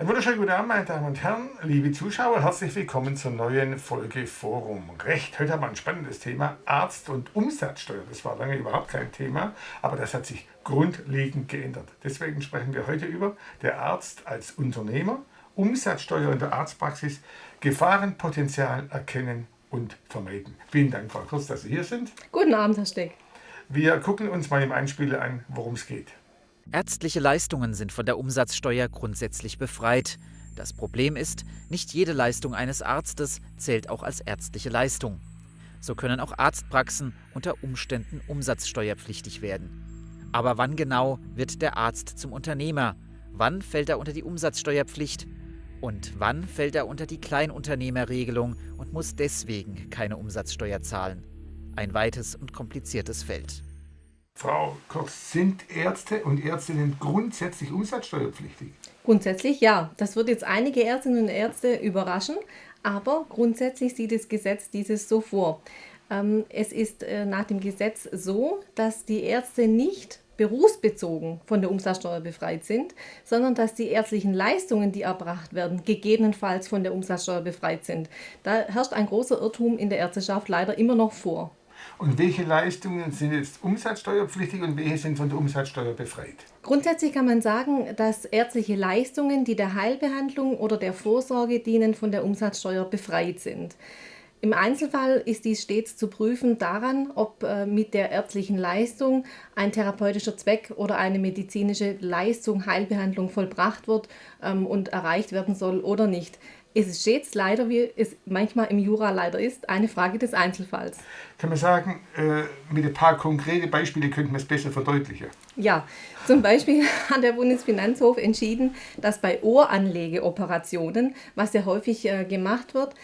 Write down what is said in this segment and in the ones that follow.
Einen wunderschönen guten Abend, meine Damen und Herren, liebe Zuschauer, herzlich willkommen zur neuen Folge Forum Recht. Heute haben wir ein spannendes Thema, Arzt- und Umsatzsteuer. Das war lange überhaupt kein Thema, aber das hat sich grundlegend geändert. Deswegen sprechen wir heute über der Arzt als Unternehmer, Umsatzsteuer in der Arztpraxis, Gefahrenpotenzial erkennen und vermeiden. Vielen Dank, Frau Kurz, dass Sie hier sind. Guten Abend, Herr Steck. Wir gucken uns mal im Einspieler an, worum es geht. Ärztliche Leistungen sind von der Umsatzsteuer grundsätzlich befreit. Das Problem ist, nicht jede Leistung eines Arztes zählt auch als ärztliche Leistung. So können auch Arztpraxen unter Umständen umsatzsteuerpflichtig werden. Aber wann genau wird der Arzt zum Unternehmer? Wann fällt er unter die Umsatzsteuerpflicht? Und wann fällt er unter die Kleinunternehmerregelung und muss deswegen keine Umsatzsteuer zahlen? Ein weites und kompliziertes Feld. Frau Kurz, sind Ärzte und Ärztinnen grundsätzlich umsatzsteuerpflichtig? Grundsätzlich ja. Das wird jetzt einige Ärztinnen und Ärzte überraschen, aber grundsätzlich sieht das Gesetz dieses so vor. Es ist nach dem Gesetz so, dass die Ärzte nicht berufsbezogen von der Umsatzsteuer befreit sind, sondern dass die ärztlichen Leistungen, die erbracht werden, gegebenenfalls von der Umsatzsteuer befreit sind. Da herrscht ein großer Irrtum in der Ärzteschaft leider immer noch vor. Und welche Leistungen sind jetzt umsatzsteuerpflichtig und welche sind von der Umsatzsteuer befreit? Grundsätzlich kann man sagen, dass ärztliche Leistungen, die der Heilbehandlung oder der Vorsorge dienen, von der Umsatzsteuer befreit sind. Im Einzelfall ist dies stets zu prüfen daran, ob mit der ärztlichen Leistung ein therapeutischer Zweck oder eine medizinische Leistung, Heilbehandlung vollbracht wird und erreicht werden soll oder nicht. Es ist stets leider, wie es manchmal im Jura leider ist, eine Frage des Einzelfalls. Kann man sagen, mit ein paar konkreten Beispielen könnte man es besser verdeutlichen? Ja, zum Beispiel hat der Bundesfinanzhof entschieden, dass bei Ohranlegeoperationen, was ja häufig gemacht wird,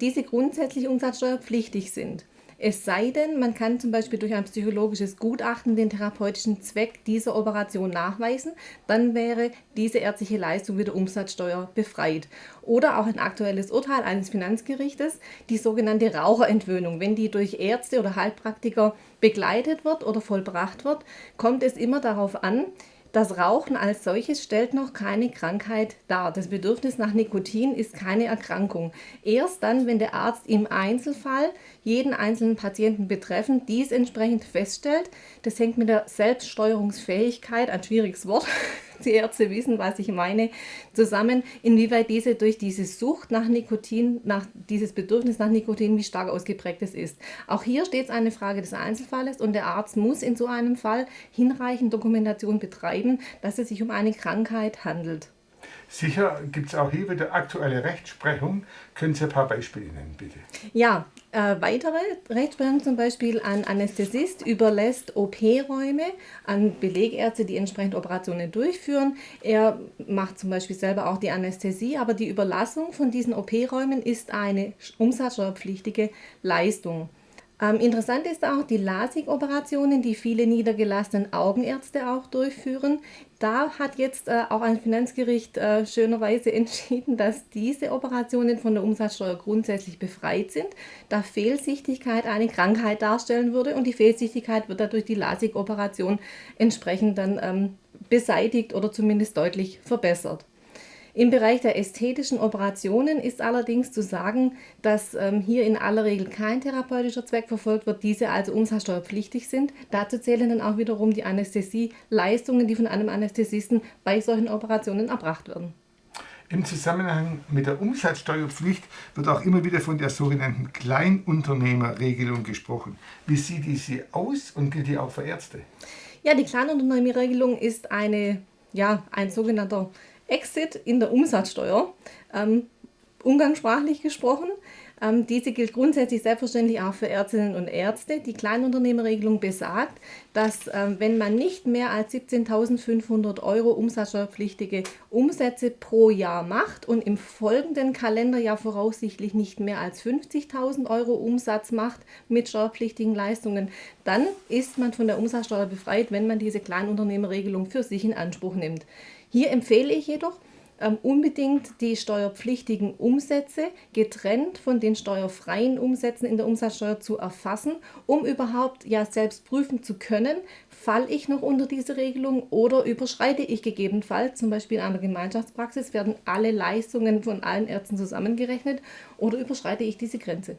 diese grundsätzlich umsatzsteuerpflichtig sind. Es sei denn, man kann zum Beispiel durch ein psychologisches Gutachten den therapeutischen Zweck dieser Operation nachweisen, dann wäre diese ärztliche Leistung wieder Umsatzsteuer befreit. Oder auch ein aktuelles Urteil eines Finanzgerichtes, die sogenannte Raucherentwöhnung. Wenn die durch Ärzte oder Heilpraktiker begleitet wird oder vollbracht wird, kommt es immer darauf an, das Rauchen als solches stellt noch keine Krankheit dar. Das Bedürfnis nach Nikotin ist keine Erkrankung. Erst dann, wenn der Arzt im Einzelfall jeden einzelnen Patienten betreffend dies entsprechend feststellt, das hängt mit der Selbststeuerungsfähigkeit, ein schwieriges Wort, die Ärzte wissen, was ich meine, zusammen, inwieweit diese durch diese Sucht nach Nikotin, nach dieses Bedürfnis nach Nikotin, wie stark ausgeprägt es ist. Auch hier steht es eine Frage des Einzelfalles und der Arzt muss in so einem Fall hinreichend Dokumentation betreiben, dass es sich um eine Krankheit handelt. Sicher gibt es auch hier wieder aktuelle Rechtsprechung. Können Sie ein paar Beispiele nennen, bitte? Ja, weitere Rechtsprechung zum Beispiel, ein Anästhesist überlässt OP-Räume an Belegärzte, die entsprechend Operationen durchführen. Er macht zum Beispiel selber auch die Anästhesie, aber die Überlassung von diesen OP-Räumen ist eine umsatzsteuerpflichtige Leistung. Interessant ist auch die LASIK-Operationen, die viele niedergelassenen Augenärzte auch durchführen. Da hat jetzt auch ein Finanzgericht schönerweise entschieden, dass diese Operationen von der Umsatzsteuer grundsätzlich befreit sind, da Fehlsichtigkeit eine Krankheit darstellen würde und die Fehlsichtigkeit wird dadurch die LASIK-Operation entsprechend dann beseitigt oder zumindest deutlich verbessert. Im Bereich der ästhetischen Operationen ist allerdings zu sagen, dass hier in aller Regel kein therapeutischer Zweck verfolgt wird, diese also umsatzsteuerpflichtig sind. Dazu zählen dann auch wiederum die Anästhesieleistungen, die von einem Anästhesisten bei solchen Operationen erbracht werden. Im Zusammenhang mit der Umsatzsteuerpflicht wird auch immer wieder von der sogenannten Kleinunternehmerregelung gesprochen. Wie sieht diese aus und gilt die auch für Ärzte? Ja, die Kleinunternehmerregelung ist ein sogenannter Exit in der Umsatzsteuer, umgangssprachlich gesprochen. Diese gilt grundsätzlich selbstverständlich auch für Ärztinnen und Ärzte. Die Kleinunternehmerregelung besagt, dass wenn man nicht mehr als 17.500 € umsatzsteuerpflichtige Umsätze pro Jahr macht und im folgenden Kalenderjahr voraussichtlich nicht mehr als 50.000 € Umsatz macht mit steuerpflichtigen Leistungen, dann ist man von der Umsatzsteuer befreit, wenn man diese Kleinunternehmerregelung für sich in Anspruch nimmt. Hier empfehle ich jedoch, unbedingt die steuerpflichtigen Umsätze getrennt von den steuerfreien Umsätzen in der Umsatzsteuer zu erfassen, um überhaupt ja selbst prüfen zu können, falle ich noch unter diese Regelung oder überschreite ich gegebenenfalls, zum Beispiel in einer Gemeinschaftspraxis, werden alle Leistungen von allen Ärzten zusammengerechnet oder überschreite ich diese Grenze.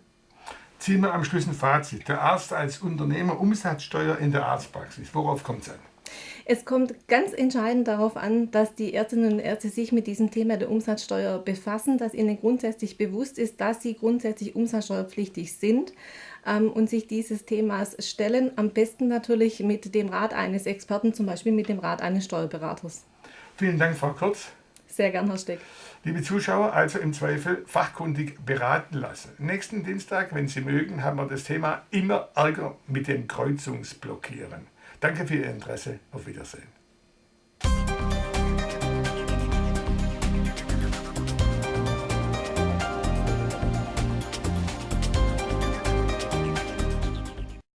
Ziehen wir am Schluss ein Fazit. Der Arzt als Unternehmer, Umsatzsteuer in der Arztpraxis. Worauf kommt es an? Es kommt ganz entscheidend darauf an, dass die Ärztinnen und Ärzte sich mit diesem Thema der Umsatzsteuer befassen, dass ihnen grundsätzlich bewusst ist, dass sie grundsätzlich umsatzsteuerpflichtig sind und sich dieses Themas stellen. Am besten natürlich mit dem Rat eines Experten, zum Beispiel mit dem Rat eines Steuerberaters. Vielen Dank, Frau Kurz. Sehr gern, Herr Steck. Liebe Zuschauer, also im Zweifel fachkundig beraten lassen. Nächsten Dienstag, wenn Sie mögen, haben wir das Thema immer Ärger mit dem Kreuzungsblockieren. Danke für Ihr Interesse. Auf Wiedersehen.